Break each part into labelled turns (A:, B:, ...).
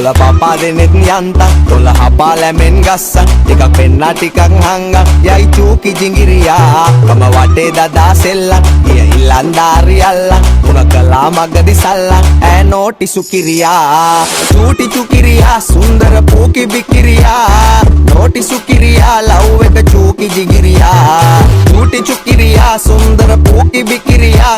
A: කොළ පපා දෙනෙත් යන්තම් 12 පාලැමෙන් ගස්සන් ටිකක් පෙන්නා ටිකක් හංගන් යයි චූකි ජිංගිරියා කම වටේ දදා සෙල්ලන් ගිය ඉල්ලන්දාරි අල්ලන් උණ කලා මගදි සල්ලන් ඈ නෝටි සුකිරියා චූටි චුකිරියා සුන්දර පූකි බිකිරියා නෝටි සුකිරියා ලව් එක චූකි ජිංගිරියා චූටි චුකිරියා සුන්දර පූකි බිකිරියා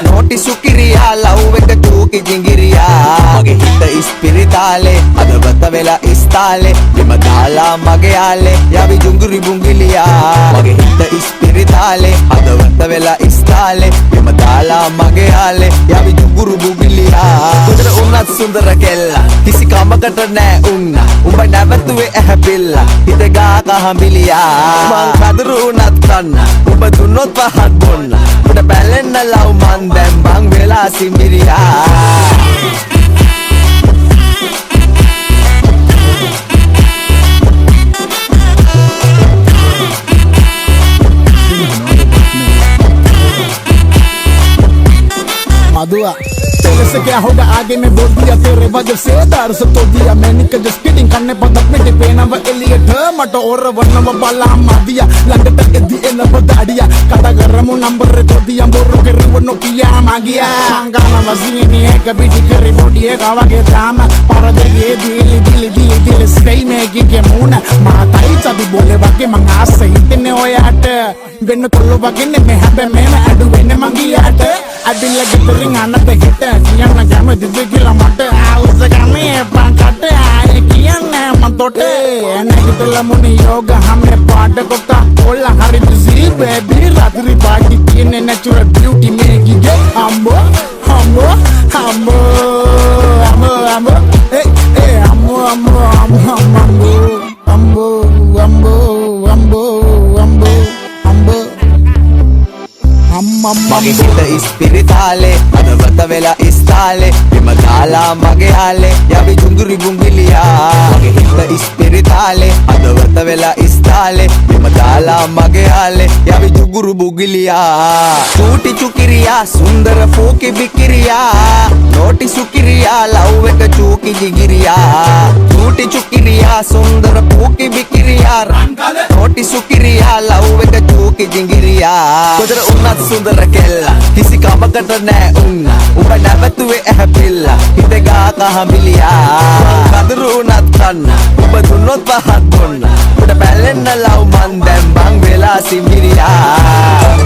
A: නෝටි සුකිරියා ලව් එක චූකි ජිංගිරියා මගේ හිත ඉස්පිරිතාලේ අදවත වෙලා ඉස්තාලේ බිම දාලා මගේ යාලේ යවි ජුංගුරි බුංගිලියා මගේ හිත ඉස්පිරිතාලේ අදවත වෙලා ඉස්තාලේ බිම දාලා මගේ යාලේ යවි ජුංගුරු බුංගිලියා කුදර උන්නත් සුන්දර කෙල්ලා කිසි කමකට නෑ උන්න උඹ නැවතුවේ ඇහැපිල්ලා හිත ගා කහඹිලියා මං කදරු උනත් කන්න උඹ දුන්නොත් පහත් බොන්න උඩ බැලෙන්න ලව් මන් දැන් බං වෙලා සිඹිරියා
B: दुआ तेरे से क्या होगा आगे मैं बोल दिया तेरे वजह से दार से तो दिया मैंने का जस्ट किडिंग करने पर अपने के पेना व एलियट मटो और वरना व बाला मा दिया लंडे तक दिए न बदाड़िया कटा गरमु नंबर को दिया बोरो के रिवनो किया मागिया गाना वजीनी है कभी दिखरी बॉडी है गावा के दाम पर दे ये दिल स्काई में के मून माताई चाबी बोले बाके मंगा सही तने होयाट වෙන්න කොල්ල වගේනේ මේ හැබැයි මේ අඩු වෙන්නේ මංගියාට අදිල්ල ගෙදරින් අනත හිට කියන්න කැමතිද කියලා මට ආවුස ගමේ පාකට ආයේ කියන්නේ මතොට නැගිටලා මුනි යෝග හැමේ පාඩ කොට කොල්ල හරි බිසි බේබි රාත්‍රි පාටි කියන්නේ නැචරල් බියුටි මේකිගේ අම්බෝ අම්බෝ අම්බෝ අම්බෝ අම්බෝ ඒ අම්බෝ අම්බෝ අම්බෝ අම්බෝ අම්බෝ අම්බෝ
A: මගේ හිත ඉස්පිරිතාලේ අදවත වෙලා ඉස්තාලේ බිම දාලා මගේ යාලේ යවි ජුංගුරි බුංගිලියා මගේ හිත ඉස්පිරිතාලේ අදවත වෙලා ඉස්තාලේ බිම දාලා මගේ යාලේ යවි ජුංගුරු බුංගිලියා චූටි චුකිරියා සුන්දර පූකි බිකිරියා නෝටි සුකිරියා ලව් එක චූකි ජිගිරියා චූටි චුකිරියා සුන්දර පූකි බිකිරියා නෝටි සුකිරියා ලව් එක චූකි ජිගිරියා කුදර උන්නත් සුන්දර කෙල්ලා කිසි කමකට නෑ උන්න උඹ නැවතුවේ ඇහැපිල්ලා හිත ගා කහඹිලියා කදරු උනත් කන්න උඹ දුන්නොත් පහත් බොන්න උඩ බැලෙන්න ලව් මන් දැන් බං වෙලා සිඹිරියා